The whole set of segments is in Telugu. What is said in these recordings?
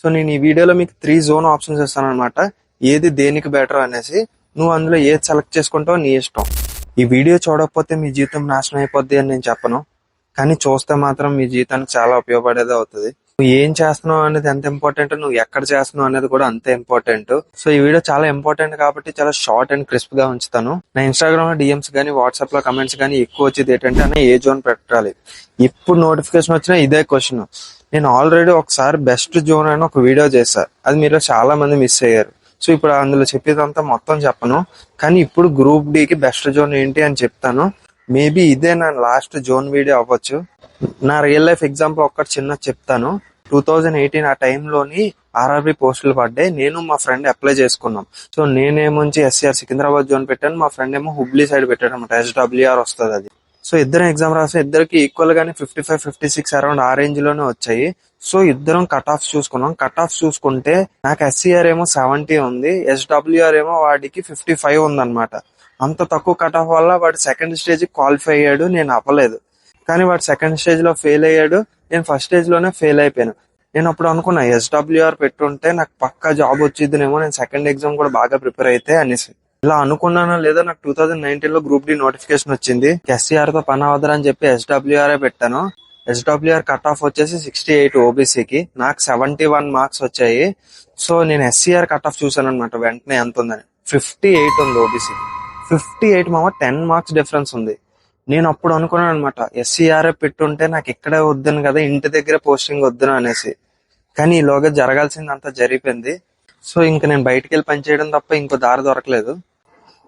సో నేను ఈ వీడియోలో మీకు 3 జోన్ ఆప్షన్స్ ఇస్తాను అనమాట. ఏది దేనికి బెటర్ అనేసి నువ్వు అందులో ఏది సెలెక్ట్ చేసుకుంటావో నీ ఇష్టం. ఈ వీడియో చూడకపోతే మీ జీవితం నాశనం అయిపోద్ది అని నేను చెప్పను, కానీ చూస్తే మాత్రం మీ జీవితానికి చాలా ఉపయోగపడేది అవుతుంది. నువ్వు ఏం చేస్తున్నావు అనేది ఎంత ఇంపార్టెంట్, నువ్వు ఎక్కడ చేస్తున్నావు అనేది కూడా అంతే ఇంపార్టెంట్. సో ఈ వీడియో చాలా ఇంపార్టెంట్ కాబట్టి చాలా షార్ట్ అండ్ క్రిస్ప్ గా ఉంచుతాను. నా ఇన్స్టాగ్రామ్ లో డిఎంస్ గానీ వాట్సాప్ లో కమెంట్స్ గానీ ఎక్కువ వచ్చేది ఏంటంటే అన్న ఏ జోన్ పెట్టాలి. ఇప్పుడు నోటిఫికేషన్ వచ్చినా ఇదే క్వశ్చన్. నేను ఆల్రెడీ ఒకసారి బెస్ట్ జోన్ అని ఒక వీడియో చేశా, అది మీరు చాలా మంది మిస్ అయ్యారు. సో ఇప్పుడు అందులో చెప్పేదంతా మొత్తం చెప్పను, కానీ ఇప్పుడు గ్రూప్ డి కి బెస్ట్ జోన్ ఏంటి అని చెప్తాను. మేబీ ఇదే నా లాస్ట్ జోన్ వీడియో అవ్వచ్చు. నా రియల్ లైఫ్ ఎగ్జాంపుల్ ఒక్కటి చిన్న చెప్తాను. 2018 ఆ టైంలోని ఆర్ఆర్బి పోస్టులు పడ్డాయి. నేను మా ఫ్రెండ్ అప్లై చేసుకున్నాం. సో నేనేమొంచి ఎస్సీఆర్ సికింద్రాబాద్ జోన్ పెట్టాను, మా ఫ్రెండ్ ఏమో హుబ్లీ సైడ్ పెట్టాడు అనమాట. SWR వస్తుంది అది. సో ఇద్దరం ఎగ్జామ్ రాసి ఇద్దరికి ఈక్వల్ గానే 55, 56 అరౌండ్ ఆ రేంజ్ లోనే వచ్చాయి. సో ఇద్దరం కట్ ఆఫ్ చూసుకున్నాం. కట్ ఆఫ్ చూసుకుంటే నాకు SCR ఏమో 70 ఉంది, SWR ఏమో వాడికి 55 ఉందన్నమాట. అంత తక్కువ కట్ ఆఫ్ వల్ల వాడు సెకండ్ స్టేజ్ క్వాలిఫై అయ్యాడు, నేను అవ్వలేదు. కానీ వాడు సెకండ్ స్టేజ్ లో ఫెయిల్ అయ్యాడు, నేను ఫస్ట్ స్టేజ్ లోనే ఫెయిల్ అయిపోయాను. నేను అప్పుడు అనుకున్నా SWR పెట్టుంటే నాకు పక్కా జాబ్ వచ్చిద్దునేమో, నేను సెకండ్ ఎగ్జామ్ కూడా బాగా ప్రిపేర్ అయితే అనేసి. ఇలా అనుకున్నానో లేదో నాకు 2019 లో గ్రూప్ డి నోటిఫికేషన్ వచ్చింది. SCR తో పని అవదరని చెప్పి SWR పెట్టాను. SWR కట్ ఆఫ్ వచ్చేసి 68 ఓబీసీకి, నాకు 71 మార్క్స్ వచ్చాయి. సో నేను SCR కట్ ఆఫ్ చూసాను అనమాట వెంటనే ఎంత ఉందని. 58 ఉంది ఓబీసీకి. 58 మామ 10 మార్క్స్ డిఫరెన్స్ ఉంది. నేను అప్పుడు అనుకున్నాను అనమాట, SCR పెట్టుంటే నాకు ఇక్కడే వద్దును కదా, ఇంటి దగ్గర పోస్టింగ్ వద్దును అనేసి. కానీ ఈలోగా జరగాల్సింది అంతా జరిగిపోయింది. సో ఇంక నేను బయటకు వెళ్ళి పనిచేయడం తప్ప ఇంకో దారి దొరకలేదు.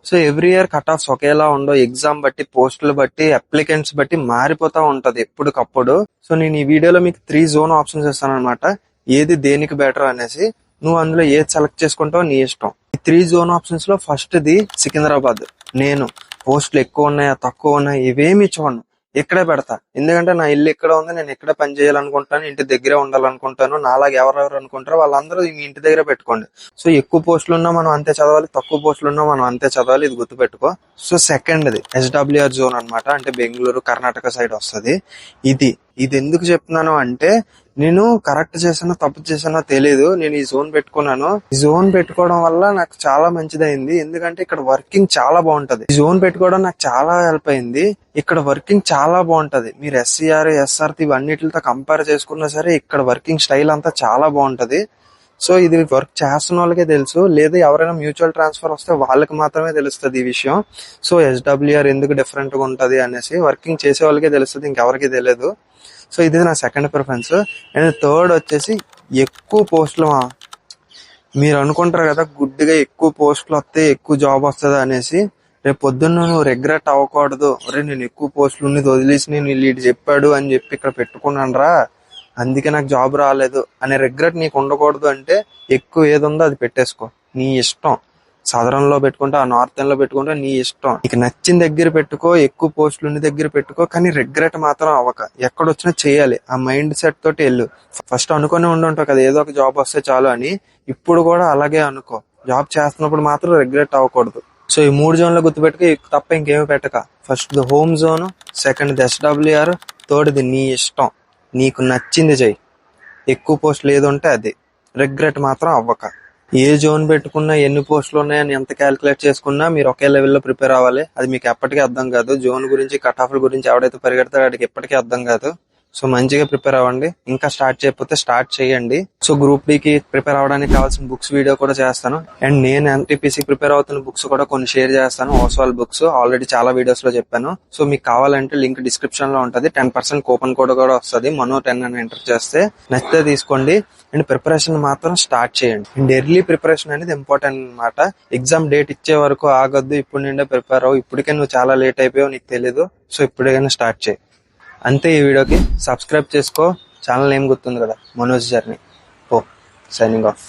So every year cut offs ఒకేలా ఉండవు. ఎగ్జామ్ బట్టి, పోస్టులు బట్టి, అప్లికెంట్స్ బట్టి మారిపోతా ఉంటది ఎప్పటికప్పుడు. సో నేను ఈ వీడియోలో మీకు 3 జోన్ ఆప్షన్స్ ఇస్తాను అనమాట. ఏది దేనికి బెటర్ అనేసి నువ్వు అందులో ఏది సెలెక్ట్ చేసుకుంటావో నీ ఇష్టం. ఈ 3 జోన్ ఆప్షన్స్ లో ఫస్ట్ ది సికింద్రాబాద్. నేను పోస్టులు ఎక్కువ ఉన్నాయా తక్కువ ఉన్నాయా ఇవేమి చూడను, ఇక్కడే పెడతా. ఎందుకంటే నా ఇల్లు ఇక్కడ ఉంది, నేను ఇక్కడే పని చేయాలనుకుంటాను, ఇంటి దగ్గరే ఉండాలనుకుంటాను. నాలాగా ఎవరెవరు అనుకుంటారో వాళ్ళందరూ మీ ఇంటి దగ్గర పెట్టుకోండి. సో ఎక్కువ పోస్టులు ఉన్నా మనం అంతే చదవాలి, తక్కువ పోస్టులు ఉన్నా మనం అంతే చదవాలి, ఇది గుర్తుపెట్టుకో. సో సెకండ్ది SWR జోన్ అనమాట, అంటే బెంగళూరు కర్ణాటక సైడ్ వస్తుంది. ఇది ఎందుకు చెప్తున్నాను అంటే, నేను కరెక్ట్ చేసానో తప్పు చేసానో తెలియదు, నేను ఈ జోన్ పెట్టుకున్నాను. ఈ జోన్ పెట్టుకోవడం వల్ల నాకు చాలా మంచిదైంది, ఎందుకంటే ఇక్కడ వర్కింగ్ చాలా బాగుంటది. ఈ జోన్ పెట్టుకోవడం నాకు చాలా హెల్ప్ అయింది. ఇక్కడ వర్కింగ్ చాలా బాగుంటది. మీరు SCR, SRT ఇవన్నిటితో కంపేర్ చేసుకున్నా సరే ఇక్కడ వర్కింగ్ స్టైల్ అంతా చాలా బాగుంటది. సో ఇది వర్క్ చేస్తున్న వాళ్ళకే తెలుసు, లేదా ఎవరైనా మ్యూచువల్ ట్రాన్స్ఫర్ వస్తే వాళ్ళకి మాత్రమే తెలుస్తుంది ఈ విషయం. సో SWR ఎందుకు డిఫరెంట్ గా ఉంటది అనేసి వర్కింగ్ చేసే వాళ్ళకే తెలుస్తుంది, ఇంకెవరికి తెలియదు. సో ఇది నా సెకండ్ ప్రిఫరెన్స్. అండ్ థర్డ్ వచ్చేసి ఎక్కువ పోస్టులు. మీరు అనుకుంటారు కదా గుడ్డిగా ఎక్కువ పోస్టులు వస్తే ఎక్కువ జాబ్ వస్తుంది అనేసి. రేపు పొద్దున్న నువ్వు రిగ్రెట్ అవ్వకూడదు, అరే నేను ఎక్కువ పోస్టులు ఉన్నది వదిలేసి నేను లీడ్ చెప్పాడు అని చెప్పి ఇక్కడ పెట్టుకున్నాను రా, అందుకే నాకు జాబ్ రాలేదు అనే రిగ్రెట్ నీకు ఉండకూడదు. అంటే ఎక్కువ ఏది ఉందో అది పెట్టేసుకో, నీ ఇష్టం. సదరన్ లో పెట్టుకుంటే ఆ నార్థన్ లో పెట్టుకుంటే నీ ఇష్టం. నీకు నచ్చిన దగ్గర పెట్టుకో, ఎక్కువ పోస్టులు ఉన్న దగ్గర పెట్టుకో, కానీ రిగ్రెట్ మాత్రం అవ్వక ఎక్కడొచ్చినా చేయాలి ఆ మైండ్ సెట్ తోటి వెళ్ళు. ఫస్ట్ అనుకుని ఉండుంటావు కదా ఏదో ఒక జాబ్ వస్తే చాలు అని, ఇప్పుడు కూడా అలాగే అనుకో. జాబ్ చేస్తున్నప్పుడు మాత్రం రిగ్రెట్ అవ్వకూడదు. సో ఈ 3 జోన్లో గుర్తుపెట్టుకో, తప్ప ఇంకేమి పెట్టక. First the home zone, second the SWR, third the నీ ఇష్టం, నీకు నచ్చింది చెయ్యి. ఎక్కువ పోస్టులు ఏది ఉంటే అది, రిగ్రెట్ మాత్రం అవ్వక. ఏ జోన్ పెట్టుకున్నా ఎన్ని పోస్టులు ఉన్నాయని ఎంత క్యాలిక్యులేట్ చేసుకున్నా మీరు ఒకే లెవెల్లో ప్రిపేర్ అవ్వాలి. అది మీకు ఎప్పటికీ అర్థం కాదు. జోన్ గురించి, కట్ ఆఫ్ల గురించి ఎవడైతే పరిగెడతాడో వాడికి ఎప్పటికీ అర్థం కాదు. సో మంచిగా ప్రిపేర్ అవ్వండి. ఇంకా స్టార్ట్ చేయకపోతే స్టార్ట్ చేయండి. సో గ్రూప్ డి కి ప్రిపేర్ అవ్వడానికి కావాల్సిన బుక్స్ వీడియో కూడా చేస్తాను. అండ్ నేను NTPC ప్రిపేర్ అవుతున్న బుక్స్ కూడా కొన్ని షేర్ చేస్తాను. ఓస్వాల్ బుక్స్ ఆల్రెడీ చాలా వీడియోస్ లో చెప్పాను. సో మీకు కావాలంటే లింక్ డిస్క్రిప్షన్ లో ఉంటది. 10% కూపన్ కోడ్ కూడా వస్తుంది, మనో10 అని ఎంటర్ చేస్తే. నచ్చితే తీసుకోండి. అండ్ ప్రిపరేషన్ మాత్రం స్టార్ట్ చేయండి. అండ్ ఎర్లీ ప్రిపరేషన్ అనేది ఇంపార్టెంట్ అనమాట. ఎగ్జామ్ డేట్ ఇచ్చే వరకు ఆగొద్దు, ఇప్పుడు నుండే ప్రిపేర్ అవ్వు. ఇప్పటికే నువ్వు చాలా లేట్ అయిపోయావు, నీకు తెలీదు. సో ఇప్పుడైనా స్టార్ట్ చేయి. అంతే. ఈ వీడియోకి సబ్స్క్రైబ్ చేసుకో. ఛానల్ ఏం గుర్తుంది కదా, మనోజ్ జర్నీ. Signing off.